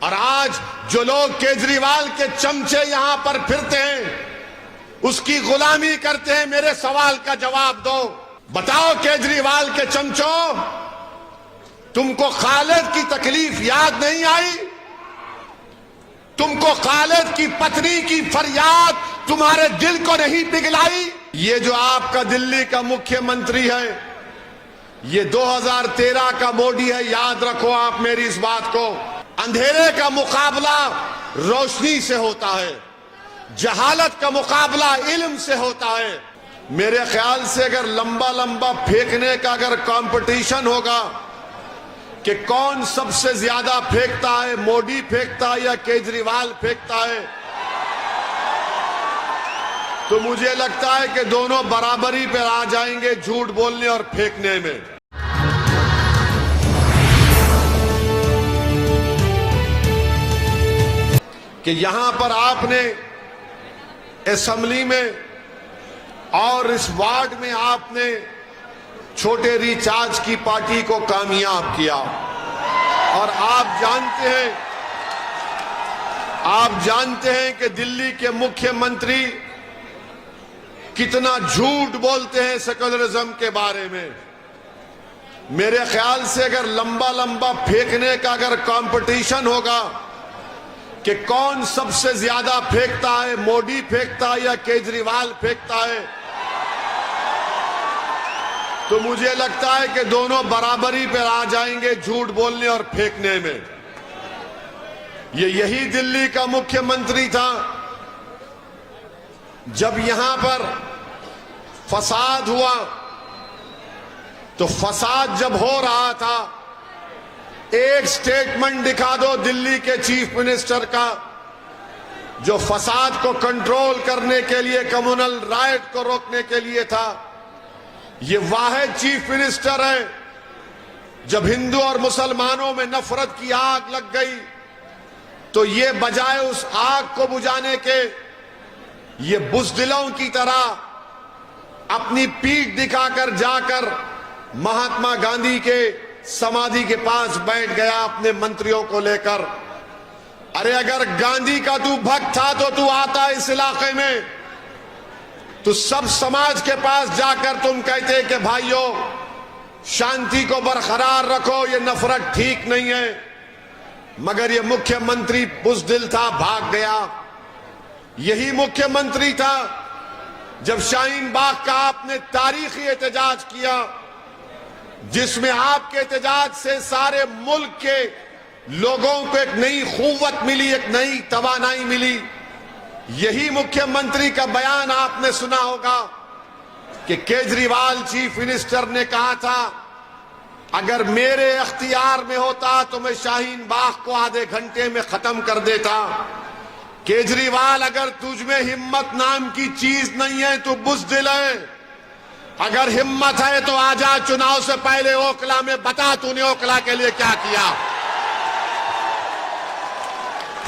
और आज जो लोग केजरीवाल के चमचे यहां पर फिरते हैं, उसकी गुलामी करते हैं, मेरे सवाल का जवाब दो। बताओ केजरीवाल के चमचों, तुमको खालिद की तकलीफ याद नहीं आई? तुमको खालिद की पत्नी की फरियाद तुम्हारे दिल को नहीं पिघलाई? ये जो आपका दिल्ली का मुख्यमंत्री है, ये 2013 का मोदी है, याद रखो आप मेरी इस बात को। अंधेरे का मुकाबला रोशनी से होता है, जहालत का मुकाबला इल्म से होता है। मेरे ख्याल से अगर लंबा लंबा फेंकने का अगर कंपटीशन होगा कि कौन सबसे ज्यादा फेंकता है, मोदी फेंकता है या केजरीवाल फेंकता है, तो मुझे लगता है कि दोनों बराबरी पर आ जाएंगे झूठ बोलने और फेंकने में। कि यहां पर आपने असेंबली में और इस वार्ड में आपने छोटे रिचार्ज की पार्टी को कामयाब किया। और आप जानते हैं कि दिल्ली के मुख्यमंत्री कितना झूठ बोलते हैं सेक्युलरिज्म के बारे में। मेरे ख्याल से अगर लंबा लंबा फेंकने का अगर कंपटीशन होगा कि कौन सबसे ज्यादा फेंकता है, मोदी फेंकता है या केजरीवाल फेंकता है, तो मुझे लगता है कि दोनों बराबरी पर आ जाएंगे झूठ बोलने और फेंकने में। यही दिल्ली का मुख्यमंत्री था जब यहां पर फसाद हुआ, तो फसाद जब हो रहा था, एक स्टेटमेंट दिखा दो दिल्ली के चीफ मिनिस्टर का जो फसाद को कंट्रोल करने के लिए, कम्युनल राइट को रोकने के लिए था। ये वाहिद चीफ मिनिस्टर है जब हिंदू और मुसलमानों में नफरत की आग लग गई, तो ये बजाय उस आग को बुझाने के, ये बुज़दिलों की तरह अपनी पीठ दिखाकर जाकर महात्मा गांधी के समाधि के पास बैठ गया अपने मंत्रियों को लेकर। अरे अगर गांधी का तू भक्त था तो तू आता इस इलाके में, तो सब समाज के पास जाकर तुम कहते कि भाइयों शांति को बरकरार रखो, ये नफरत ठीक नहीं है। मगर ये मुख्यमंत्री बुज़दिल था, भाग गया। यही मुख्यमंत्री था जब शाहीन बाग का आपने तारीखी एहतजाज किया, जिसमें आपके एहतजाज से सारे मुल्क के लोगों को एक नई क़ुव्वत मिली, एक नई तवानाई मिली। यही मुख्यमंत्री का बयान आपने सुना होगा कि केजरीवाल चीफ मिनिस्टर ने कहा था, अगर मेरे अख्तियार में होता तो मैं शाहीन बाग को आधे घंटे में खत्म कर देता। केजरीवाल, अगर तुझ में हिम्मत नाम की चीज नहीं है तो बुज़दिल है। अगर हिम्मत है तो आजा, चुनाव से पहले ओखला में बता तूने ओखला के लिए क्या किया।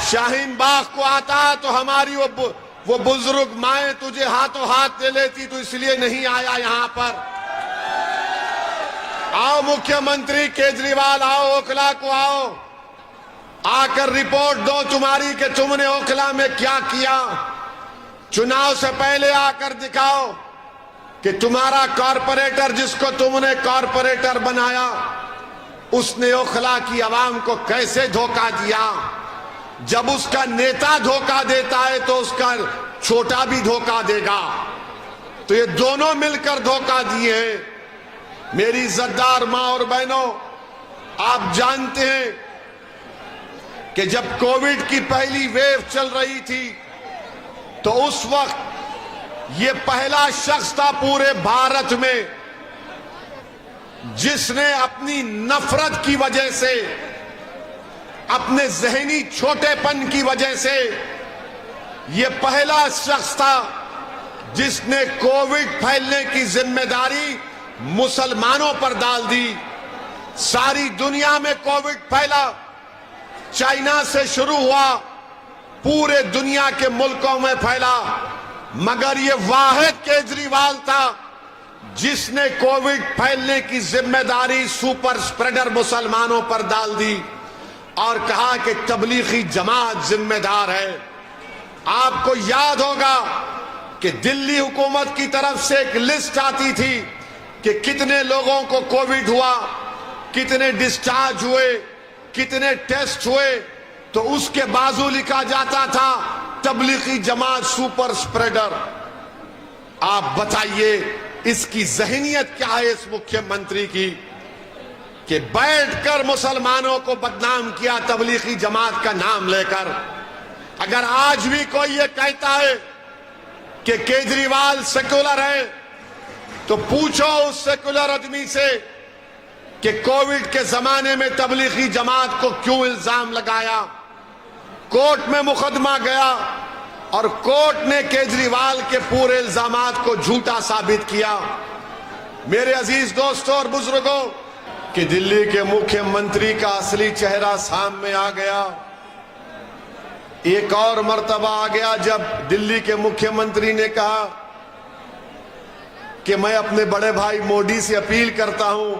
शाहीन बाग को आता तो हमारी वो बुजुर्ग माए तुझे हाथों हाथ दे लेती, तो इसलिए नहीं आया यहां पर। आओ मुख्यमंत्री केजरीवाल, आओ ओखला को आओ, आकर रिपोर्ट दो तुम्हारी कि तुमने ओखला में क्या किया। चुनाव से पहले आकर दिखाओ कि तुम्हारा कॉरपोरेटर, जिसको तुमने कॉरपोरेटर बनाया, उसने ओखला की आवाम को कैसे धोखा दिया। जब उसका नेता धोखा देता है तो उसका छोटा भी धोखा देगा, तो ये दोनों मिलकर धोखा दिए हैं। मेरी इज्जतदार मां और बहनों, आप जानते हैं कि जब कोविड की पहली वेव चल रही थी, तो उस वक्त ये पहला शख्स था पूरे भारत में जिसने अपनी नफरत की वजह से, अपने जहनी छोटेपन की वजह से, ये पहला शख्स था जिसने कोविड फैलने की जिम्मेदारी मुसलमानों पर डाल दी। सारी दुनिया में कोविड फैला, चाइना से शुरू हुआ, पूरे दुनिया के मुल्कों में फैला, मगर ये वाहिद केजरीवाल था जिसने कोविड फैलने की जिम्मेदारी सुपर स्प्रेडर मुसलमानों पर डाल दी। और कहा कि तबलीगी जमात जिम्मेदार है। आपको याद होगा कि दिल्ली हुकूमत की तरफ से एक लिस्ट आती थी कि कितने लोगों को कोविड हुआ, कितने डिस्चार्ज हुए, कितने टेस्ट हुए, तो उसके बाजू लिखा जाता था तबलीगी जमात सुपर स्प्रेडर। आप बताइए इसकी जहनियत क्या है इस मुख्यमंत्री की कि बैठकर मुसलमानों को बदनाम किया तबलीगी जमात का नाम लेकर। अगर आज भी कोई ये कहता है कि केजरीवाल सेकुलर है, तो पूछो उस सेकुलर आदमी से कि कोविड के जमाने में तबलीगी जमात को क्यों इल्जाम लगाया। कोर्ट में मुकदमा गया और कोर्ट ने केजरीवाल के पूरे इल्जामात को झूठा साबित किया। मेरे अजीज दोस्तों और बुजुर्गों, कि दिल्ली के मुख्यमंत्री का असली चेहरा सामने आ गया। एक और मर्तबा आ गया जब दिल्ली के मुख्यमंत्री ने कहा कि मैं अपने बड़े भाई मोदी से अपील करता हूं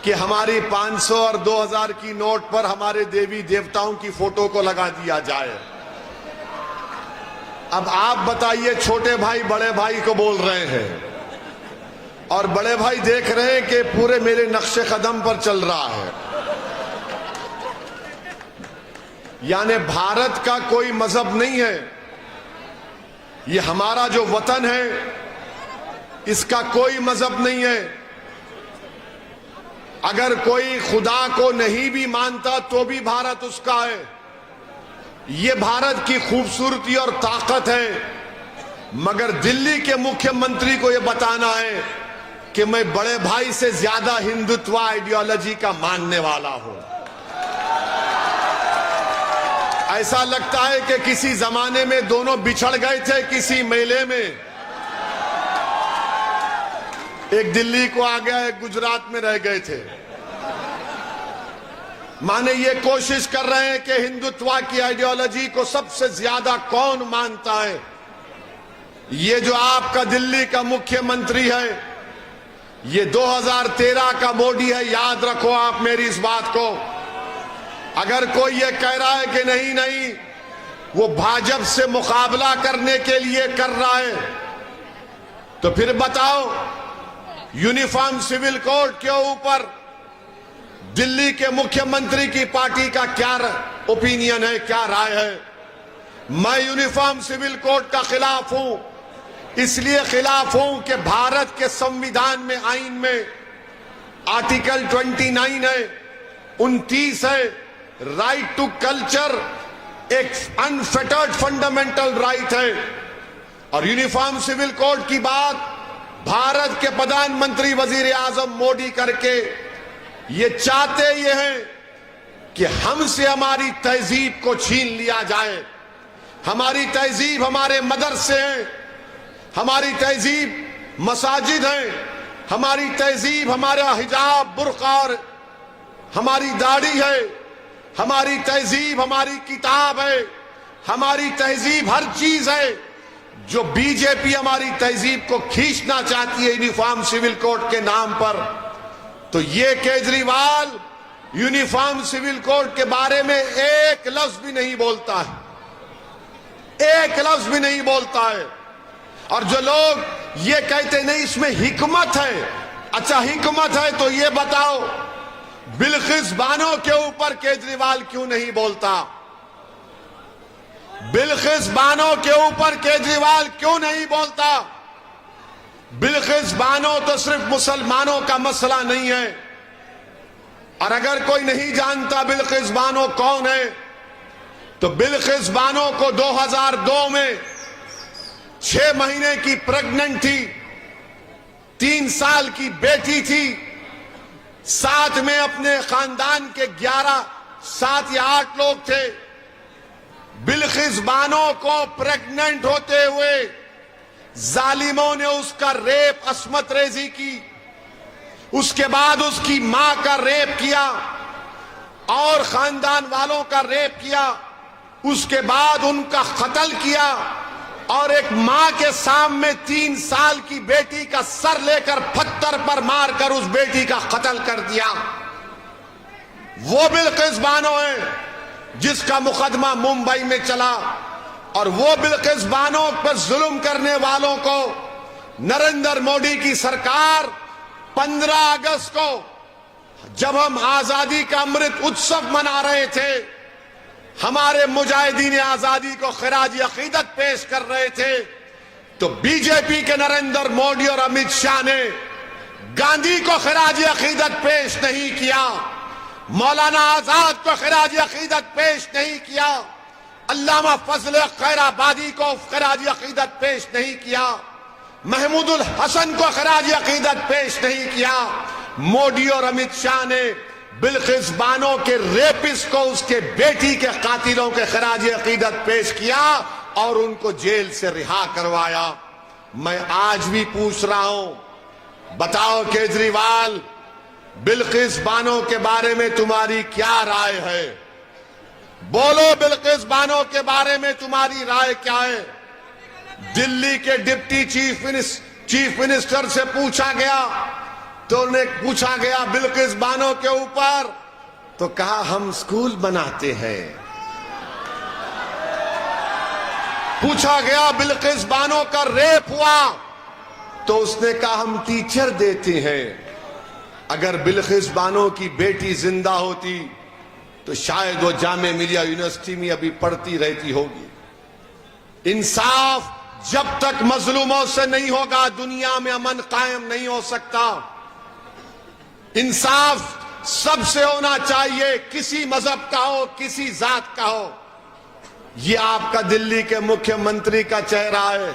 कि हमारी 500 और 2000 की नोट पर हमारे देवी देवताओं की फोटो को लगा दिया जाए। अब आप बताइए, छोटे भाई बड़े भाई को बोल रहे हैं और बड़े भाई देख रहे हैं कि पूरे मेरे नक्शे कदम पर चल रहा है। यानी भारत का कोई मजहब नहीं है, ये हमारा जो वतन है इसका कोई मजहब नहीं है। अगर कोई खुदा को नहीं भी मानता तो भी भारत उसका है। ये भारत की खूबसूरती और ताकत है। मगर दिल्ली के मुख्यमंत्री को यह बताना है कि मैं बड़े भाई से ज्यादा हिंदुत्व आइडियोलॉजी का मानने वाला हूं। ऐसा लगता है कि किसी जमाने में दोनों बिछड़ गए थे किसी मेले में। एक दिल्ली को आ गया, एक गुजरात में रह गए थे। माने ये कोशिश कर रहे हैं कि हिंदुत्व की आइडियोलॉजी को सबसे ज्यादा कौन मानता है। ये जो आपका दिल्ली का मुख्यमंत्री है, ये 2013 का मोदी है। याद रखो आप मेरी इस बात को। अगर कोई ये कह रहा है कि नहीं नहीं वो भाजपा से मुकाबला करने के लिए कर रहा है, तो फिर बताओ यूनिफॉर्म सिविल कोड के ऊपर दिल्ली के मुख्यमंत्री की पार्टी का क्या ओपिनियन है, क्या राय है। मैं यूनिफॉर्म सिविल कोड का खिलाफ हूं। इसलिए खिलाफ हूं कि भारत के संविधान में, आइन में आर्टिकल 29 है, 29 है, राइट टू कल्चर एक अनफेटर्ड फंडामेंटल राइट है। और यूनिफॉर्म सिविल कोड की बात भारत के प्रधानमंत्री वजीर आजम मोदी करके ये चाहते ये हैं कि हमसे हमारी तहजीब को छीन लिया जाए। हमारी तहजीब हमारे मदरसे हैं, हमारी तहजीब मसाजिद हैं, हमारी तहजीब हमारा हिजाब बुर्का और हमारी दाढ़ी है, हमारी तहजीब हमारी किताब है, हमारी तहजीब हर चीज है। जो बीजेपी हमारी तहजीब को खींचना चाहती है यूनिफॉर्म सिविल कोड के नाम पर, तो ये केजरीवाल यूनिफॉर्म सिविल कोड के बारे में एक लफ्ज भी नहीं बोलता है, एक लफ्ज भी नहीं बोलता है। और जो लोग ये कहते नहीं इसमें हिकमत है, अच्छा हिकमत है तो ये बताओ बिल्किस बानो के ऊपर केजरीवाल क्यों नहीं बोलता? बिल्किस बानो के ऊपर केजरीवाल क्यों नहीं बोलता? बिल्किस बानो तो सिर्फ मुसलमानों का मसला नहीं है। और अगर कोई नहीं जानता बिल्किस बानो कौन है, तो बिल्किस बानो को 2002 में 6 महीने की प्रेग्नेंट थी, 3 साल की बेटी थी, साथ में अपने खानदान के 7 या 8 लोग थे। बिल्किस बानो को प्रेग्नेंट होते हुए जालिमों ने उसका रेप, अस्मत रेजी की, उसके बाद उसकी मां का रेप किया और खानदान वालों का रेप किया, उसके बाद उनका कत्ल किया और एक मां के सामने 3 साल की बेटी का सर लेकर पत्थर पर मारकर उस बेटी का कत्ल कर दिया। वो बिल्किस बानो है जिसका मुकदमा मुंबई में चला, और वो बिल्किस बानो पर जुल्म करने वालों को नरेंद्र मोदी की सरकार 15 अगस्त को जब हम आजादी का अमृत उत्सव मना रहे थे, हमारे मुजाहिदीन आजादी को खिराज अकीदत पेश कर रहे थे, तो बीजेपी के नरेंद्र मोदी और अमित शाह ने गांधी को खिराज अकीदत पेश नहीं किया, मौलाना आजाद को खिराज अकीदत पेश नहीं किया, अल्लामा फजल खैराबादी को खिराज अकीदत पेश नहीं किया, महमूदुल हसन को खिराज अकीदत पेश नहीं किया। मोदी और अमित शाह ने बिल्किस बानो के रेपिस्ट को, उसके बेटी के कातिलों के खिराज अकीदत पेश किया और उनको जेल से रिहा करवाया। मैं आज भी पूछ रहा हूं, बताओ केजरीवाल, बिल्किस बानो के बारे में तुम्हारी क्या राय है? बोलो, बिल्किस बानो के बारे में तुम्हारी राय क्या है? दिल्ली के डिप्टी चीफ मिनिस्टर से पूछा गया, तो उन्हें पूछा गया बिल्किस बानो के ऊपर, तो कहा हम स्कूल बनाते हैं। पूछा गया बिल्किस बानो का रेप हुआ, तो उसने कहा हम टीचर देते हैं। अगर बिल्किस बानो की बेटी जिंदा होती तो शायद वो जामे मिलिया यूनिवर्सिटी में अभी पढ़ती रहती होगी। इंसाफ जब तक मजलूमों से नहीं होगा, दुनिया में अमन कायम नहीं हो सकता। इंसाफ सबसे होना चाहिए, किसी मजहब का हो, किसी जात का हो। ये आपका दिल्ली के मुख्यमंत्री का चेहरा है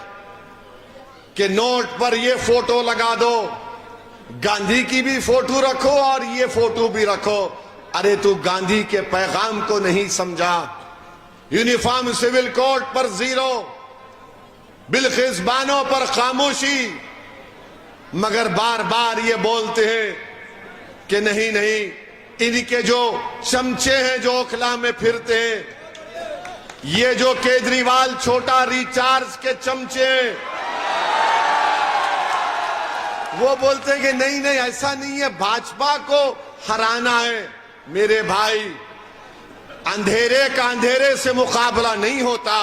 कि नोट पर ये फोटो लगा दो, गांधी की भी फोटो रखो और ये फोटो भी रखो। अरे तू गांधी के पैगाम को नहीं समझा। यूनिफॉर्म सिविल कोड पर 0, बिल्किस बानो पर खामोशी, मगर बार बार ये बोलते हैं कि नहीं नहीं, इनके जो चमचे हैं जो ओखला में फिरते हैं, ये जो केजरीवाल छोटा रिचार्ज के चमचे हैं, वो बोलते हैं कि नहीं नहीं ऐसा नहीं है, भाजपा को हराना है। मेरे भाई, अंधेरे का अंधेरे से मुकाबला नहीं होता,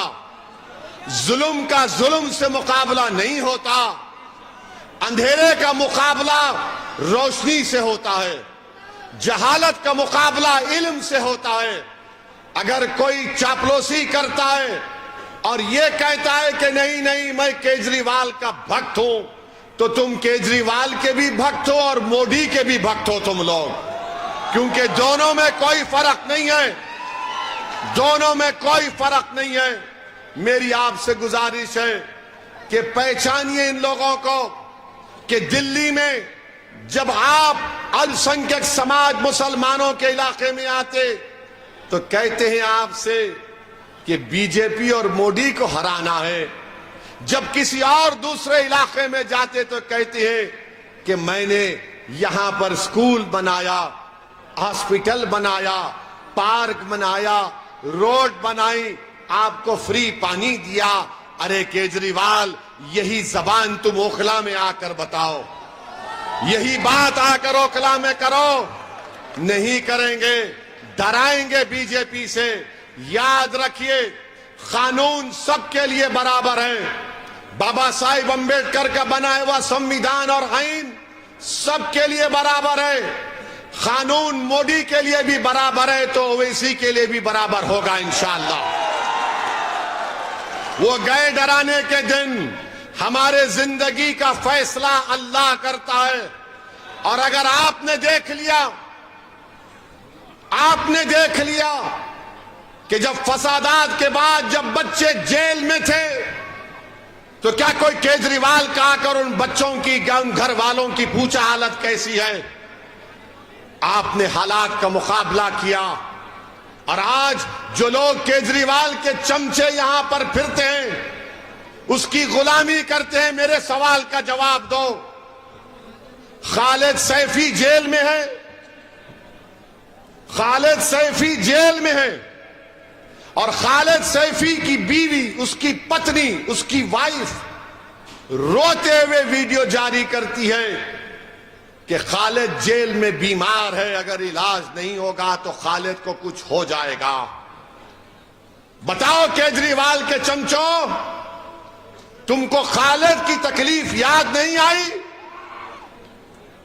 जुल्म का जुल्म से मुकाबला नहीं होता, अंधेरे का मुकाबला रोशनी से होता है, जहालत का मुकाबला इल्म से होता है। अगर कोई चापलूसी करता है और ये कहता है कि नहीं नहीं मैं केजरीवाल का भक्त हूं, तो तुम केजरीवाल के भी भक्त हो और मोदी के भी भक्त हो तुम लोग, क्योंकि दोनों में कोई फर्क नहीं है, दोनों में कोई फर्क नहीं है। मेरी आपसे गुजारिश है कि पहचानिए इन लोगों को कि दिल्ली में जब आप अल्पसंख्यक समाज मुसलमानों के इलाके में आते तो कहते हैं आपसे कि बीजेपी और मोदी को हराना है, जब किसी और दूसरे इलाके में जाते तो कहते हैं कि मैंने यहां पर स्कूल बनाया, हॉस्पिटल बनाया, पार्क बनाया, रोड बनाई, आपको फ्री पानी दिया। अरे केजरीवाल, यही जबान तुम ओखला में आकर बताओ, यही बात आकर ओखला में करो। नहीं करेंगे, डराएंगे बीजेपी से। याद रखिए, कानून सबके लिए बराबर है। बाबा साहिब अंबेडकर का बनाया हुआ संविधान और आईन सबके लिए बराबर है। कानून मोदी के लिए भी बराबर है तो ओवैसी के लिए भी बराबर होगा इंशाअल्लाह। वो गए डराने के दिन, हमारे जिंदगी का फैसला अल्लाह करता है। और अगर आपने देख लिया कि जब फसादात के बाद जब बच्चे जेल में थे तो क्या कोई केजरीवाल का आकर उन बच्चों की, उन घर वालों की पूछा हालत कैसी है? आपने हालात का मुकाबला किया। और आज जो लोग केजरीवाल के चमचे यहां पर फिरते हैं, उसकी गुलामी करते हैं, मेरे सवाल का जवाब दो। खालिद सैफी जेल में है, खालिद सैफी जेल में है, और खालिद सैफी की बीवी, उसकी पत्नी, उसकी वाइफ रोते हुए वीडियो जारी करती है कि खालिद जेल में बीमार है, अगर इलाज नहीं होगा तो खालिद को कुछ हो जाएगा। बताओ केजरीवाल के चमचों, तुमको खालिद की तकलीफ याद नहीं आई?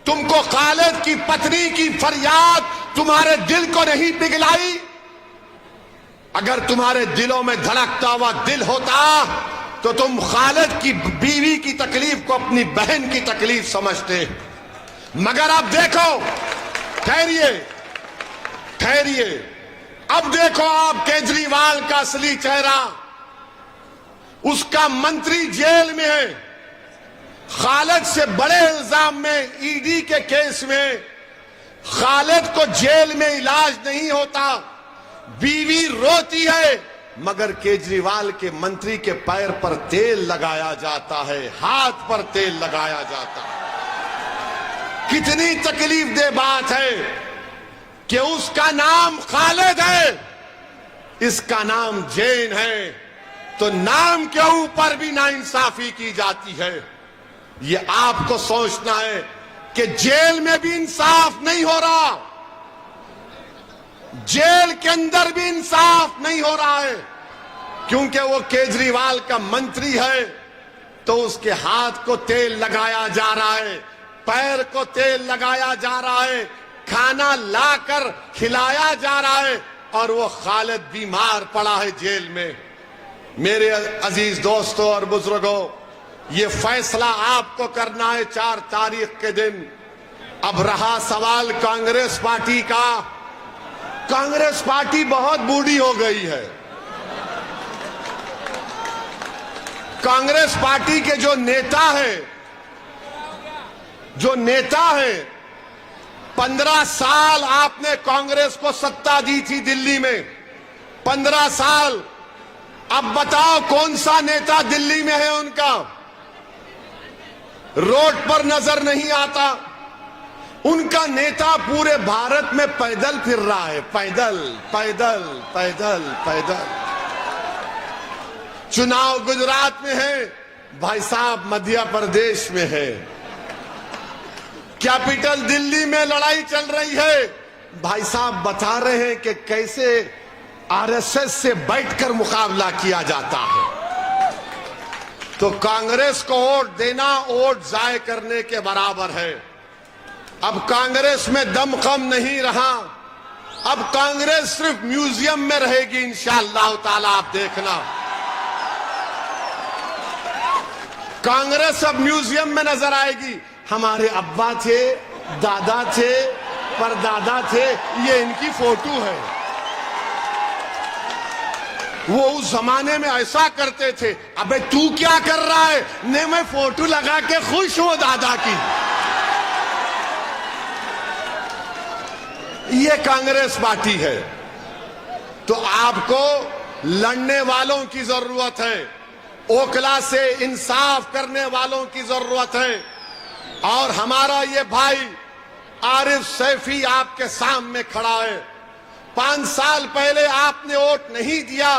तुमको खालिद की पत्नी की फरियाद तुम्हारे दिल को नहीं पिघलाई? अगर तुम्हारे दिलों में धड़कता हुआ दिल होता तो तुम खालिद की बीवी की तकलीफ को अपनी बहन की तकलीफ समझते। मगर अब देखो, ठहरिए ठहरिए, अब देखो आप केजरीवाल का असली चेहरा। उसका मंत्री जेल में है, खालिद से बड़े इल्जाम में, ईडी के केस में खालिद को जेल में इलाज नहीं होता, बीवी रोती है, मगर केजरीवाल के मंत्री के पैर पर तेल लगाया जाता है, हाथ पर तेल लगाया जाता है। कितनी तकलीफ दे बात है कि उसका नाम खालिद है, इसका नाम जैन है, तो नाम के ऊपर भी नाइंसाफी की जाती है। ये आपको सोचना है कि जेल में भी इंसाफ नहीं हो रहा, जेल के अंदर भी इंसाफ नहीं हो रहा है, क्योंकि वो केजरीवाल का मंत्री है तो उसके हाथ को तेल लगाया जा रहा है, पैर को तेल लगाया जा रहा है, खाना लाकर खिलाया जा रहा है, और वो खालिद बीमार पड़ा है जेल में। मेरे अजीज दोस्तों और बुजुर्गों, ये फैसला आपको करना है 4 तारीख के दिन। अब रहा सवाल कांग्रेस पार्टी का। कांग्रेस पार्टी बहुत बूढ़ी हो गई है। कांग्रेस पार्टी के जो नेता है 15 साल आपने कांग्रेस को सत्ता दी थी दिल्ली में, 15 साल। अब बताओ कौन सा नेता दिल्ली में है उनका? रोड पर नजर नहीं आता। उनका नेता पूरे भारत में पैदल फिर रहा है, पैदल पैदल पैदल पैदल। चुनाव गुजरात में है, भाई साहब मध्य प्रदेश में है, कैपिटल दिल्ली में लड़ाई चल रही है, भाई साहब बता रहे हैं कि कैसे आरएसएस से बैठकर मुकाबला किया जाता है। तो कांग्रेस को वोट देना वोट जाय करने के बराबर है। अब कांग्रेस में दमखम नहीं रहा, अब कांग्रेस सिर्फ म्यूजियम में रहेगी इंशाअल्लाह ताला। आप देखना, कांग्रेस अब म्यूजियम में नजर आएगी। हमारे अब्बा थे, दादा थे, परदादा थे, ये इनकी फोटो है, वो उस जमाने में ऐसा करते थे। अबे तू क्या कर रहा है? ने मैं फोटो लगा के खुश हूं दादा की। ये कांग्रेस पार्टी है। तो आपको लड़ने वालों की जरूरत है, ओखला से इंसाफ करने वालों की जरूरत है। और हमारा ये भाई आरिफ सैफी आपके सामने खड़ा है। 5 साल पहले आपने वोट नहीं दिया,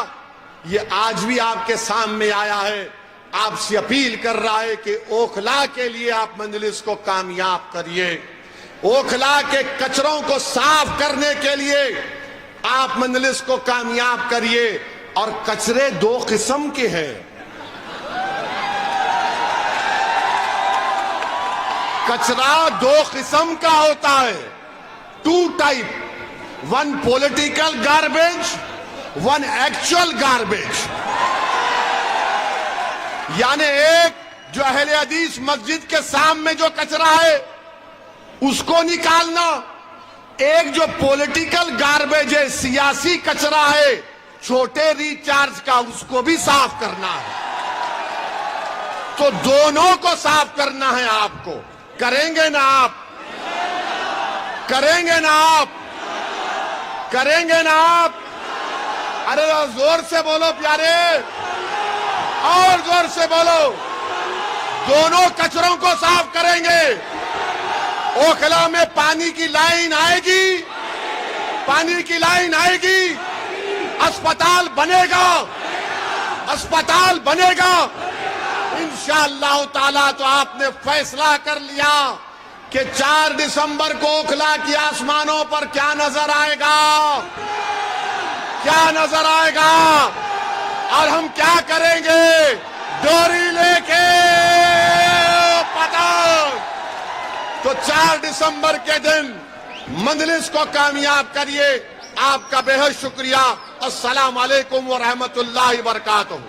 ये आज भी आपके सामने आया है, आपसे अपील कर रहा है कि ओखला के लिए आप मजलिस को कामयाब करिए। ओखला के कचरों को साफ करने के लिए आप मजलिस को कामयाब करिए। और कचरे 2 किस्म के हैं। कचरा 2 किस्म का होता है, 2 type, 1 political garbage, 1 actual garbage. यानी एक जो अहले हदीस मस्जिद के सामने जो कचरा है उसको निकालना, एक जो पॉलिटिकल गार्बेज है, सियासी कचरा है, छोटे रिचार्ज का, उसको भी साफ करना है। तो दोनों को साफ करना है आपको। करेंगे ना आप? करेंगे ना आप? करेंगे ना आप? अरे जोर से बोलो प्यारे, और जोर से बोलो। दोनों कचरों को साफ करेंगे। ओखला में पानी की लाइन आएगी, पानी की लाइन आएगी, अस्पताल बनेगा, अस्पताल बनेगा इंशाअल्लाह ताला। तो आपने फैसला कर लिया कि 4 दिसंबर को ओखला की आसमानों पर क्या नजर आएगा, क्या नजर आएगा और हम क्या करेंगे, डोरी लेके पतंग। तो 4 दिसंबर के दिन मंजलिस को कामयाब करिए। आपका बेहद शुक्रिया। अस्सलाम वालेकुम व रहमतुल्लाहि व बरकातुहू।